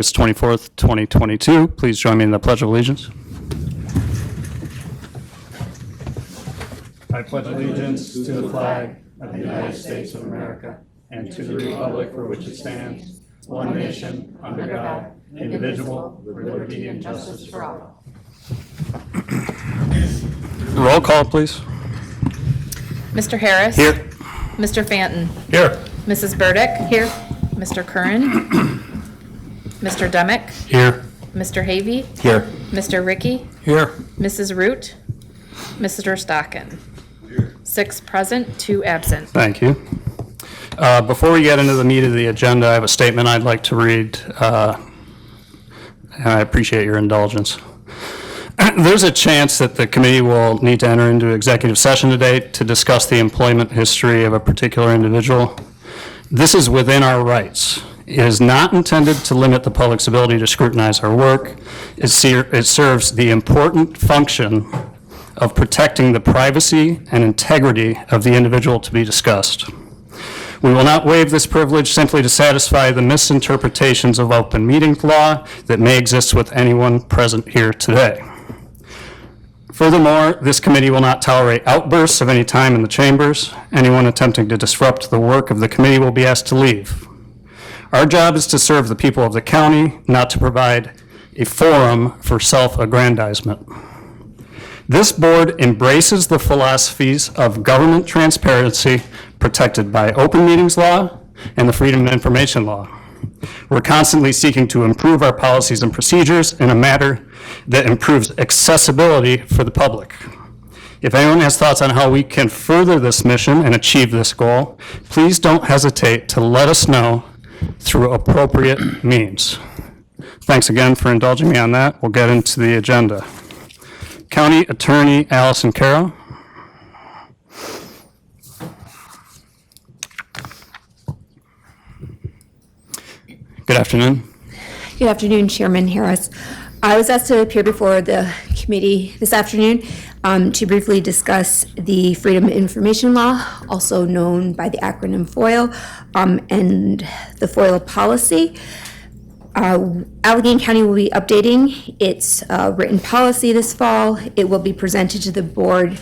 August 24th, 2022. Please join me in the Pledge of Allegiance. I pledge allegiance to the flag of the United States of America and to the republic for which it stands, one nation, under God, indivisible, with liberty and justice for all. Roll call, please. Mr. Harris? Here. Mr. Fanton? Here. Mrs. Burdick? Here. Mr. Curran? Mr. Demick? Here. Mr. Havey? Here. Mr. Ricky? Here. Mrs. Root? Mr. Stockin? 6 present, 2 absent. Thank you. Before we get into the meat of the agenda, I have a statement I'd like to read, and I appreciate your indulgence. There's a chance that the committee will need to enter into executive session today to discuss the employment history of a particular individual. This is within our rights. It is not intended to limit the public's ability to scrutinize our work. It serves the important function of protecting the privacy and integrity of the individual to be discussed. We will not waive this privilege simply to satisfy the misinterpretations of open meetings law that may exist with anyone present here today. Furthermore, this committee will not tolerate outbursts of any time in the chambers. Anyone attempting to disrupt the work of the committee will be asked to leave. Our job is to serve the people of the county, not to provide a forum for self-aggrandizement. This board embraces the philosophies of government transparency protected by open meetings law and the Freedom of Information law. We're constantly seeking to improve our policies and procedures in a manner that improves accessibility for the public. If anyone has thoughts on how we can further this mission and achieve this goal, please don't hesitate to let us know through appropriate means. Thanks again for indulging me on that. We'll get into the agenda. County Attorney Allison Carroll. Good afternoon. Good afternoon, Chairman Harris. I was asked to appear before the committee this afternoon to briefly discuss the Freedom of Information Law, also known by the acronym FOIL, and the FOIL policy. Allegheny County will be updating its written policy this fall. It will be presented to the board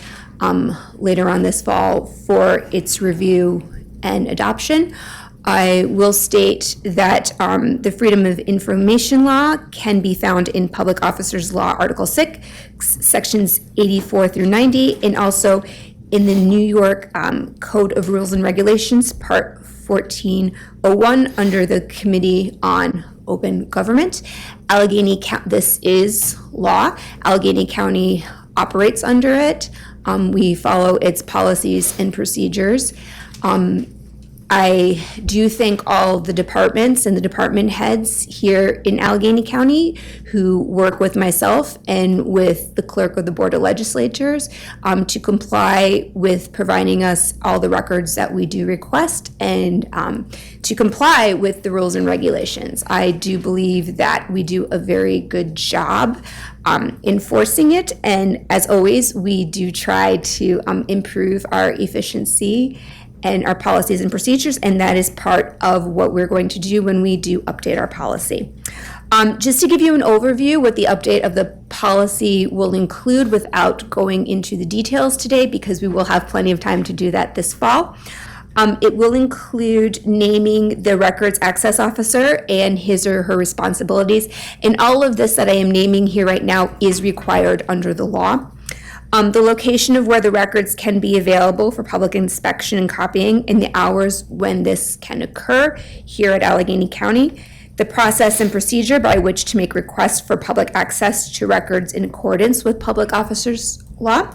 later on this fall for its review and adoption. I will state that the Freedom of Information Law can be found in Public Officers Law, Article 6, Sections 84 through 90, and also in the New York Code of Rules and Regulations, Part 1401, under the Committee on Open Government. This is law. Allegheny County operates under it. We follow its policies and procedures. I do thank all the departments and the department heads here in Allegheny County who work with myself and with the clerk of the Board of Legislatures to comply with providing us all the records that we do request and to comply with the rules and regulations. I do believe that we do a very good job enforcing it, and as always, we do try to improve our efficiency and our policies and procedures, and that is part of what we're going to do when we do update our policy. Just to give you an overview what the update of the policy will include without going into the details today, because we will have plenty of time to do that this fall. It will include naming the records access officer and his or her responsibilities, and all of this that I am naming here right now is required under the law. The location of where the records can be available for public inspection and copying, and the hours when this can occur here at Allegheny County, the process and procedure by which to make requests for public access to records in accordance with Public Officers Law,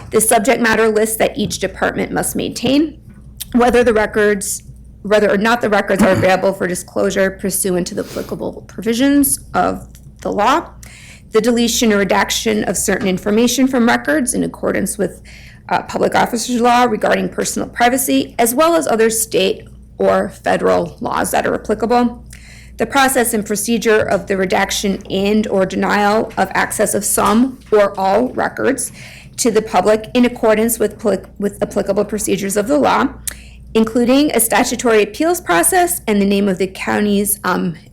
the subject matter list that each department must maintain, whether or not the records are available for disclosure pursuant to the applicable provisions of the law, the deletion or redaction of certain information from records in accordance with Public Officers Law regarding personal privacy, as well as other state or federal laws that are applicable. The process and procedure of the redaction and or denial of access of some or all records to the public in accordance with applicable procedures of the law, including a statutory appeals process and the name of the county's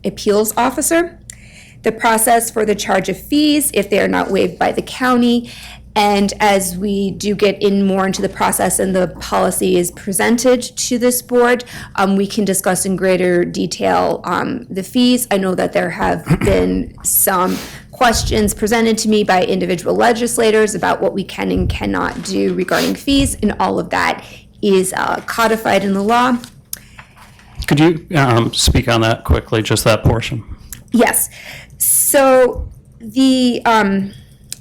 appeals officer, the process for the charge of fees if they are not waived by the county. And as we do get in more into the process and the policy is presented to this board, we can discuss in greater detail the fees. I know that there have been some questions presented to me by individual legislators about what we can and cannot do regarding fees, and all of that is codified in the law. Could you speak on that quickly, just that portion? Yes. So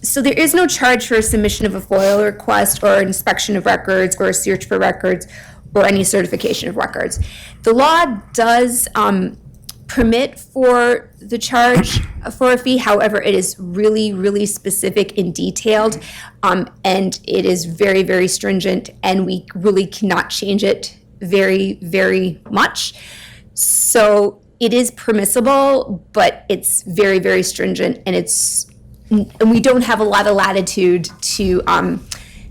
so there is no charge for a submission of a FOIL request or inspection of records or a search for records or any certification of records. The law does permit for the charge for a fee. However, it is really, really specific and detailed, and it is very, very stringent, and we really cannot change it very, very much. So it is permissible, but it's very, very stringent, and we don't have a lot of latitude to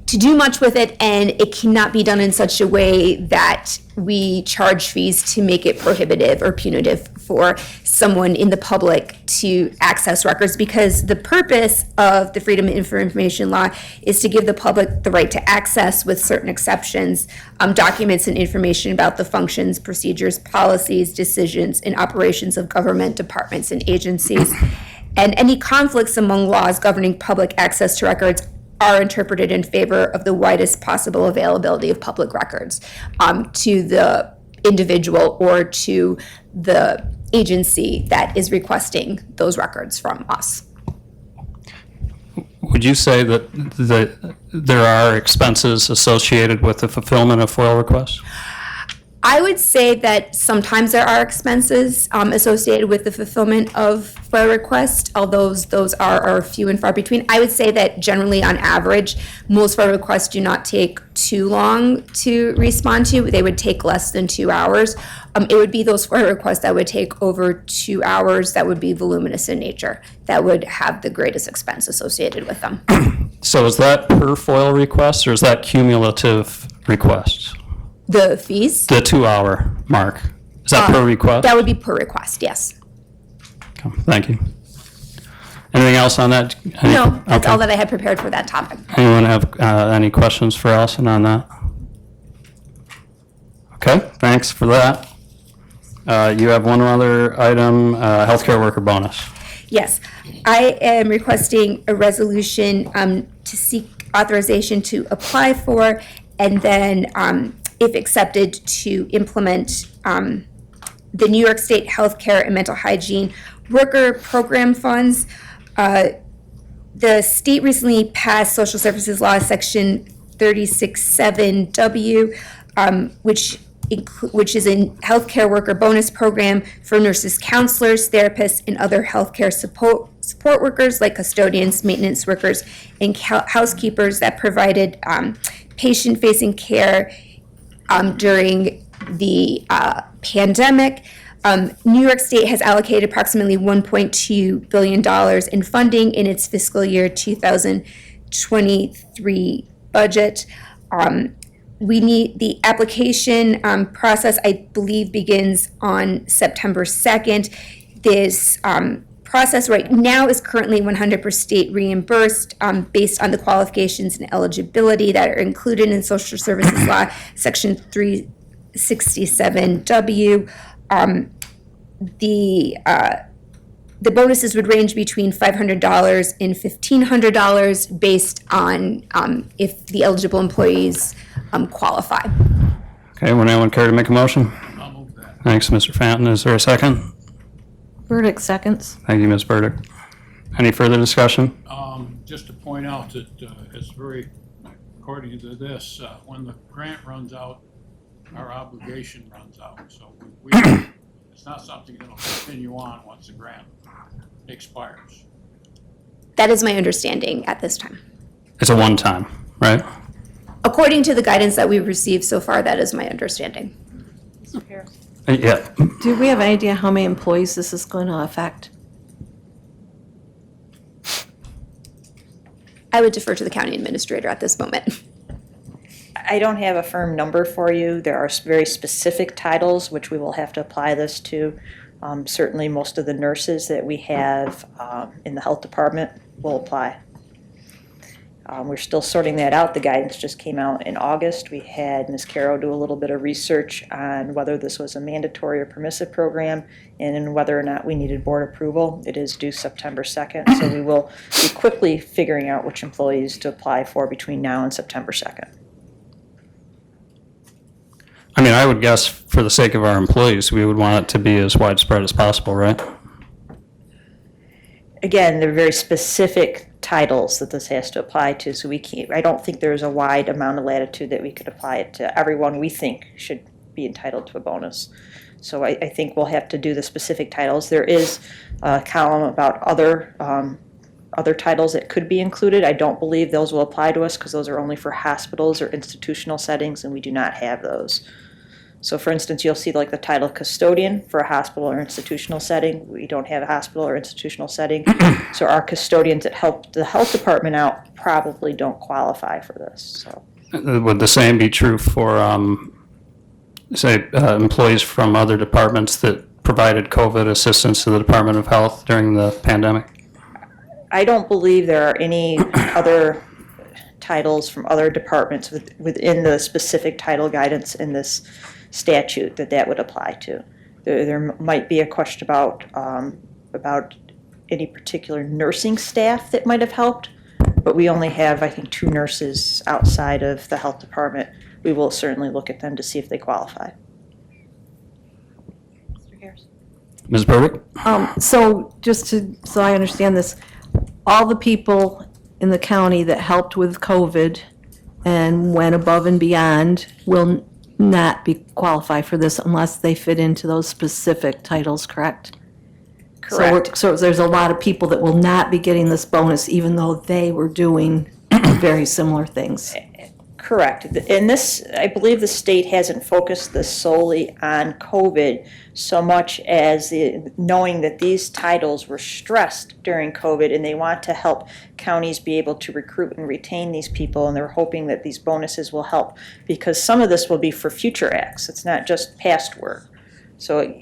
do much with it, and it cannot be done in such a way that we charge fees to make it prohibitive or punitive for someone in the public to access records, because the purpose of the Freedom of Information Law is to give the public the right to access, with certain exceptions, documents and information about the functions, procedures, policies, decisions, and operations of government departments and agencies. And any conflicts among laws governing public access to records are interpreted in favor of the widest possible availability of public records to the individual or to the agency that is requesting those records from us. Would you say that there are expenses associated with the fulfillment of FOIL requests? I would say that sometimes there are expenses associated with the fulfillment of FOIL requests, although those are few and far between. I would say that generally, on average, most FOIL requests do not take too long to respond to. They would take less than 2 hours. It would be those FOIL requests that would take over 2 hours that would be voluminous in nature, that would have the greatest expense associated with them. So is that per FOIL request, or is that cumulative requests? The fees? The 2-hour mark, is that per request? That would be per request, yes. Okay, thank you. Anything else on that? No, that's Okay. all that I had prepared for that topic. Anyone have any questions for Allison on that? Okay, thanks for that. You have one other item, healthcare worker bonus. Yes, I am requesting a resolution to seek authorization to apply for, and then, if accepted, to implement the New York State Healthcare and Mental Hygiene Worker Program funds. The state recently passed Social Services Law, Section 36(7)W, which is a healthcare worker bonus program for nurses, counselors, therapists, and other healthcare support workers like custodians, maintenance workers, and housekeepers that provided patient-facing care during the pandemic. New York State has allocated approximately $1.2 billion in funding in its fiscal year 2023 budget. We need the application process, I believe, begins on September 2nd. This process right now is currently 100% state reimbursed based on the qualifications and eligibility that are included in Social Services Law, Section 367W. The bonuses would range between $500 and $1,500 based on if the eligible employees qualify. Okay, would anyone care to make a motion? I'll move that. Thanks, Mr. Fanton. Is there a second? Burdick seconds. Thank you, Ms. Burdick. Any further discussion? Just to point out that it's very, according to this, when the grant runs out, our obligation runs out. So we it's not something that'll continue on once the grant expires. That is my understanding at this time. It's a one-time, right? According to the guidance that we've received so far, that is my understanding. Yeah. Do we have any idea how many employees this is going to affect? I would defer to the county administrator at this moment. I don't have a firm number for you. There are very specific titles which we will have to apply this to. Certainly, most of the nurses that we have in the health department will apply. We're still sorting that out. The guidance just came out in August. We had Ms. Caro do a little bit of research on whether this was a mandatory or permissive program and whether or not we needed board approval. It is due September 2nd, so we will be quickly figuring out which employees to apply for between now and September 2nd. I mean, I would guess for the sake of our employees, we would want it to be as widespread as possible, right? Again, they're very specific titles that this has to apply to, so we can't, I don't think there's a wide amount of latitude that we could apply it to everyone we think should be entitled to a bonus. So I think we'll have to do the specific titles. There is a column about other titles that could be included. I don't believe those will apply to us because those are only for hospitals or institutional settings, and we do not have those. So for instance, you'll see like the title custodian for a hospital or institutional setting. We don't have a hospital or institutional setting. So our custodians that help the health department out probably don't qualify for this, so. Would the same be true for, say, employees from other departments that provided COVID assistance to the Department of Health during the pandemic? I don't believe there are any other titles from other departments within the specific title guidance in this statute that would apply to. There might be a question about any particular nursing staff that might have helped, but we only have, I think, 2 nurses outside of the health department. We will certainly look at them to see if they qualify. Mr. Harris? Ms. Burdick? So so I understand this, all the people in the county that helped with COVID and went above and beyond will not be qualified for this unless they fit into those specific titles, correct? Correct. So there's a lot of people that will not be getting this bonus even though they were doing very similar things. Correct. And this, I believe the state hasn't focused this solely on COVID so much as knowing that these titles were stressed during COVID and they want to help counties be able to recruit and retain these people, and they're hoping that these bonuses will help because some of this will be for future acts. It's not just past work. So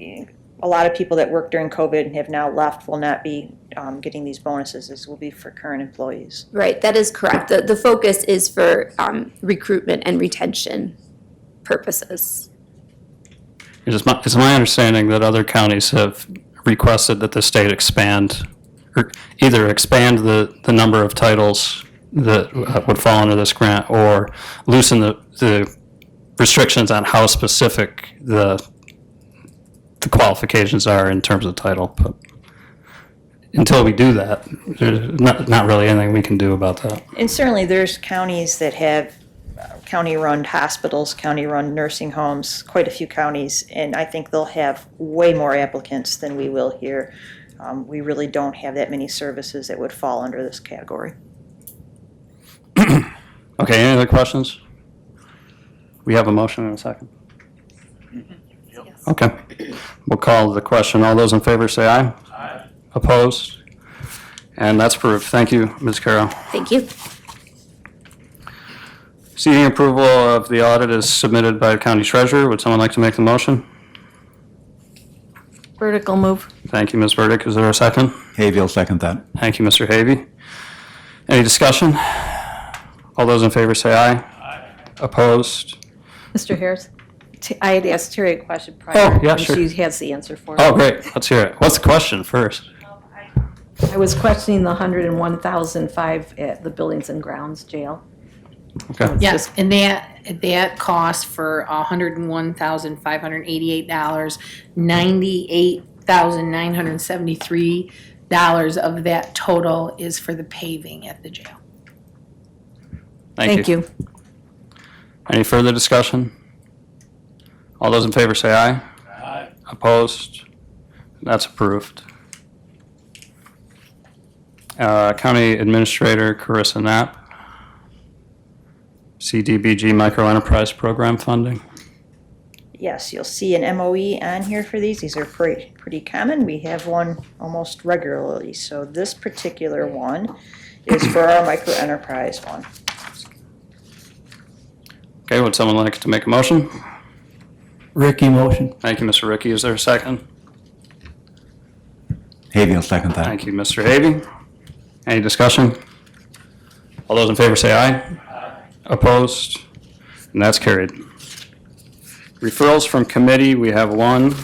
a lot of people that worked during COVID and have now left will not be getting these bonuses. This will be for current employees. Right, that is correct. The focus is for recruitment and retention purposes. It's my understanding that other counties have requested that the state expand, or either expand the number of titles that would fall under this grant, or loosen the restrictions on how specific the qualifications are in terms of title. But until we do that, there's not really anything we can do about that. And certainly there's counties that have county-run hospitals, county-run nursing homes, quite a few counties, and I think they'll have way more applicants than we will here. We really don't have that many services that would fall under this category. Okay, any other questions? We have a motion in a second. Okay, we'll call the question. All those in favor say aye. Aye. Opposed? And that's approved. Thank you, Ms. Caro. Thank you. Seeking approval of the audit is submitted by the county treasurer. Would someone like to make the motion? Vertical move. Thank you, Ms. Burdick. Is there a second? Havey will second that. Thank you, Mr. Havey. Any discussion? All those in favor say aye. Aye. Opposed? Mr. Harris? I had asked Terry a question prior. Oh, yeah, and sure. she has the answer for me. Oh, great. Let's hear it. What's the question first? I was questioning the $101,005 at the Buildings and Grounds jail. Okay. Yes, and that cost for $101,588, $98,973 of that total is for the paving at the jail. Thank you. Any further discussion? All those in favor say aye. Aye. Opposed? That's approved. County Administrator Carissa Knapp. CDBG Microenterprise Program funding. Yes, you'll see an MOE on here for these. These are pretty common. We have one almost regularly. So this particular one is for our microenterprise one. Okay, would someone like to make a motion? Ricky motion. Thank you, Mr. Ricky. Is there a second? Havey will second that. Thank you, Mr. Havey. Any discussion? All those in favor say aye. Opposed? And that's carried. Referrals from committee, we have one.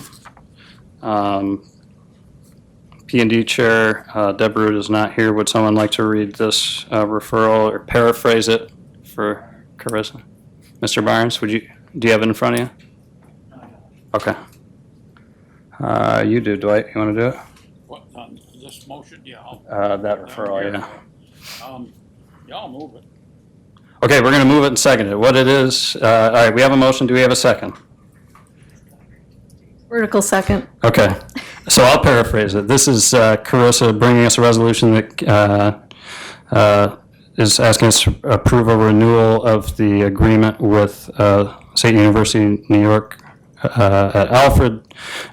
P&D Chair, Deb Root is not here. Would someone like to read this referral or paraphrase it for Carissa? Mr. Barnes, do you have it in front of you? Okay. You do, Dwight. You want to do it? What, on this motion? Yeah, That referral, yeah. yeah, I'll move it. Okay, we're going to move it and second it. What it is, all right, we have a motion. Do we have a second? Vertical second. Okay, so I'll paraphrase it. This is Carissa bringing us a resolution that is asking us to approve a renewal of the agreement with State University, New York, at Alfred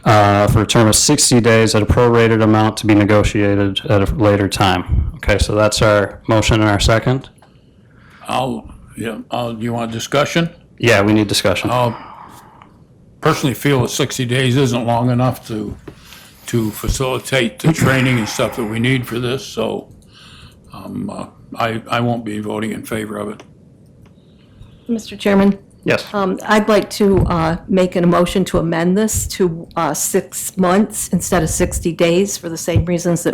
for a term of 60 days at a prorated amount to be negotiated at a later time. Okay, so that's our motion and our second. You want discussion? Yeah, we need discussion. Personally feel that 60 days isn't long enough to facilitate the training and stuff that we need for this, so I won't be voting in favor of it. Mr. Chairman, Yes. I'd like to make an motion to amend this to 6 months instead of 60 days for the same reasons that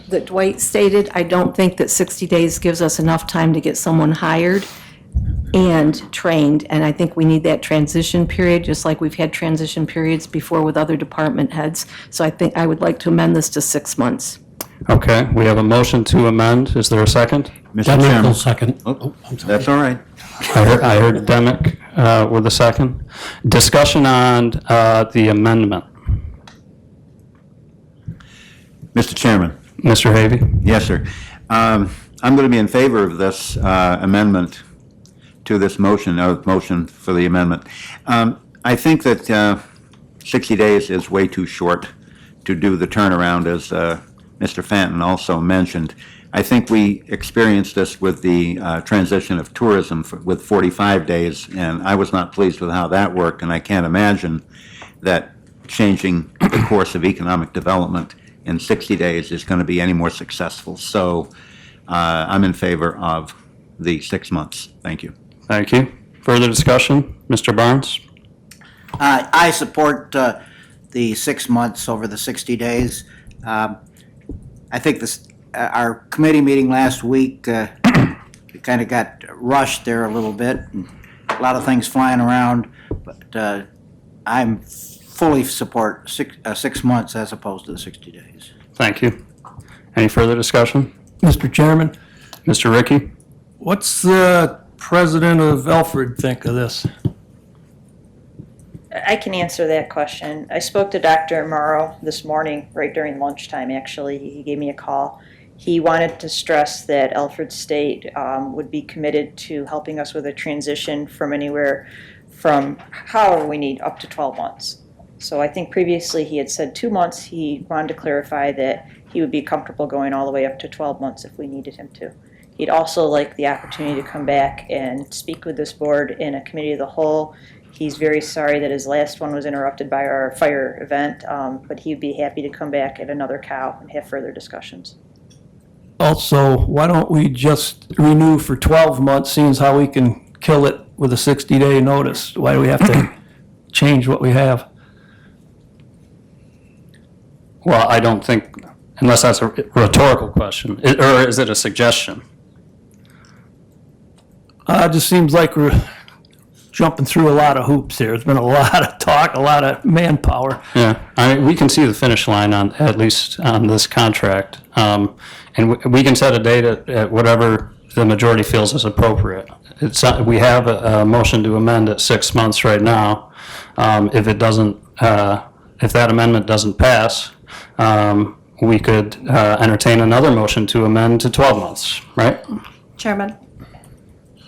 that Dwight stated. I don't think that 60 days gives us enough time to get someone hired and trained, and I think we need that transition period, just like we've had transition periods before with other department heads. So I think I would like to amend this to 6 months. Okay, we have a motion to amend. Is there a second? Mr. Demick will Chairman. second. Oh, that's all right. I heard Demick with a second. Discussion on the amendment. Mr. Chairman. Mr. Havey? Yes, sir. I'm going to be in favor of this amendment to this motion for the amendment. I think that 60 days is way too short to do the turnaround, as Mr. Fanton also mentioned. I think we experienced this with the transition of tourism with 45 days, and I was not pleased with how that worked, and I can't imagine that changing the course of economic development in 60 days is going to be any more successful. So I'm in favor of the 6 months. Thank you. Thank you. Further discussion? Mr. Barnes? I support the 6 months over the 60 days. I think our committee meeting last week, we kind of got rushed there a little bit. A lot of things flying around, but I'm fully support 6 months as opposed to the 60 days. Thank you. Any further discussion? Mr. Chairman, Mr. Ricky? what's the president of Alfred think of this? I can answer that question. I spoke to Dr. Morrow this morning, right during lunchtime, actually. He gave me a call. He wanted to stress that Alfred State would be committed to helping us with a transition from anywhere from however we need up to 12 months. So I think previously he had said 2 months. He wanted to clarify that he would be comfortable going all the way up to 12 months if we needed him to. He'd also like the opportunity to come back and speak with this board in a committee of the whole. He's very sorry that his last one was interrupted by our fire event, but he'd be happy to come back at another COW and have further discussions. Also, why don't we just renew for 12 months, seeing as how we can kill it with a 60-day notice? Why do we have to change what we have? Well, I don't think, unless that's a rhetorical question, or is it a suggestion? It just seems like we're jumping through a lot of hoops here. There's been a lot of talk, a lot of manpower. Yeah, I mean, we can see the finish line on, at least on this contract. And we can set a date at whatever the majority feels is appropriate. It's not, we have a motion to amend at 6 months right now. If it doesn't, if that amendment doesn't pass, we could entertain another motion to amend to 12 months, right? Chairman?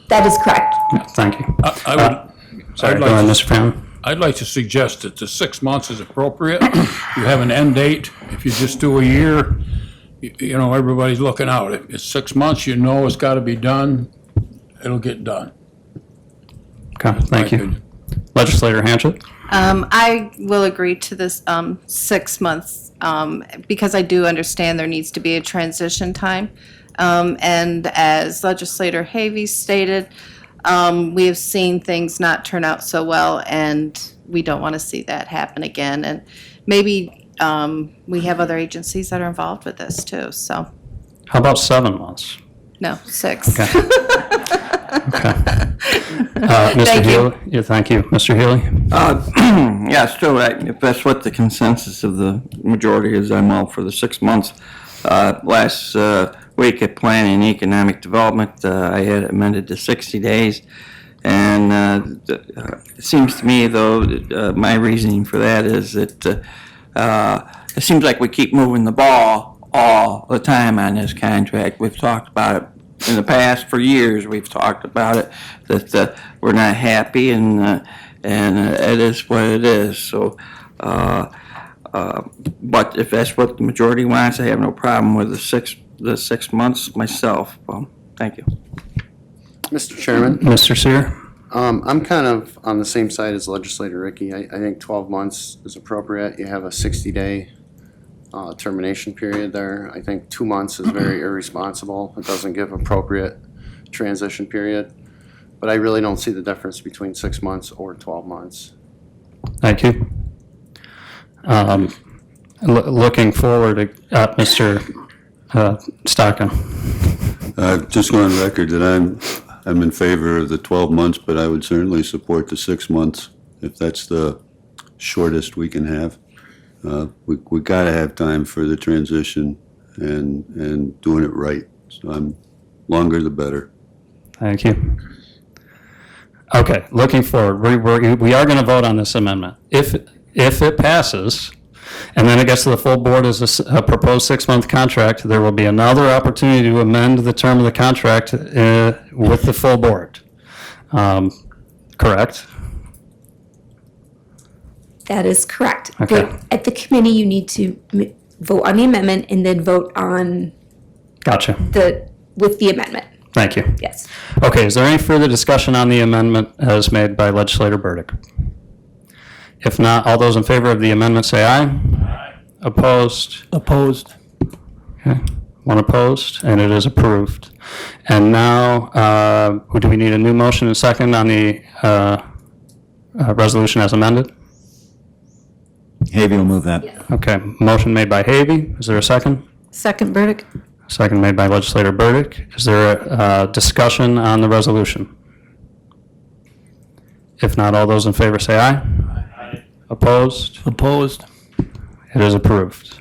That is correct. Yeah, thank you. I would, Sorry, I'd go like ahead, to- Mr. Fannin. I'd like to suggest that the 6 months is appropriate. You have an end date. If you just do a year, you know, everybody's looking out. If it's 6 months, you know it's got to be done, it'll get done. Okay, thank you. Legislator Hanchett? I will agree to this 6 months because I do understand there needs to be a transition time. And as Legislator Havey stated, we have seen things not turn out so well, and we don't want to see that happen again. And maybe we have other agencies that are involved with this too, so, How about 7 months? no, 6. Okay. Okay. Mr. Thank you. Healy? Yeah, thank you. Mr. Healy? Yeah, still, if that's what the consensus of the majority is, I'm all for the 6 months. Last week at Planning and Economic Development, I had amended to 60 days. And it seems to me, though, my reasoning for that is that it seems like we keep moving the ball all the time on this contract. We've talked about it in the past for years. We've talked about it, that we're not happy, and it is what it is. So, but if that's what the majority wants, I have no problem with the 6 months myself. Thank you. Mr. Chairman, Mr. Seer? I'm kind of on the same side as Legislator Ricky. I think 12 months is appropriate. You have a 60-day termination period there. I think 2 months is very irresponsible. It doesn't give appropriate transition period. But I really don't see the difference between 6 months or 12 months. Thank you. Looking forward at Mr. Stockton. Just go on record that I'm in favor of the 12 months, but I would certainly support the 6 months if that's the shortest we can have. We got to have time for the transition and doing it right. So longer the better. Thank you. Okay, looking forward, we are going to vote on this amendment. If it passes, and then it gets to the full board as a proposed 6-month contract, there will be another opportunity to amend the term of the contract with the full board. Correct? That is correct. Okay. But at the committee, you need to vote on the amendment and then vote on Gotcha. with the amendment. Thank you. Yes. Okay, is there any further discussion on the amendment as made by Legislator Burdick? If not, all those in favor of the amendment say aye. Aye. Opposed? Opposed. Okay, one opposed, and it is approved. And now, do we need a new motion and second on the resolution as amended? Havey will move that. Okay, motion made by Havey. Is there a second? Second, Burdick? Second made by Legislator Burdick. Is there a discussion on the resolution? If not, all those in favor say aye. Aye. Opposed? Opposed. It is approved.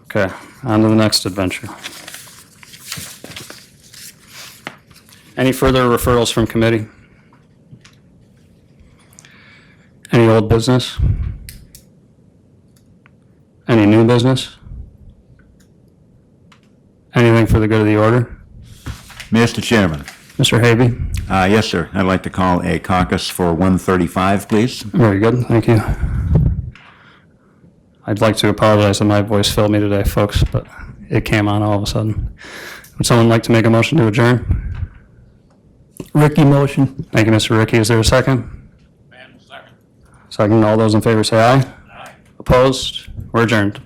Okay, on to the next adventure. Any further referrals from committee? Any old business? Any new business? Anything for the good of the order? Mr. Chairman. Mr. Havey? Yes, sir. I'd like to call a caucus for 135, please. Very good, thank you. I'd like to apologize that my voice failed me today, folks, but it came on all of a sudden. Would someone like to make a motion to adjourn? Ricky motion. Thank you, Mr. Ricky. Is there a second? Man, second. Second, all those in favor say aye. Aye. Opposed? We're adjourned.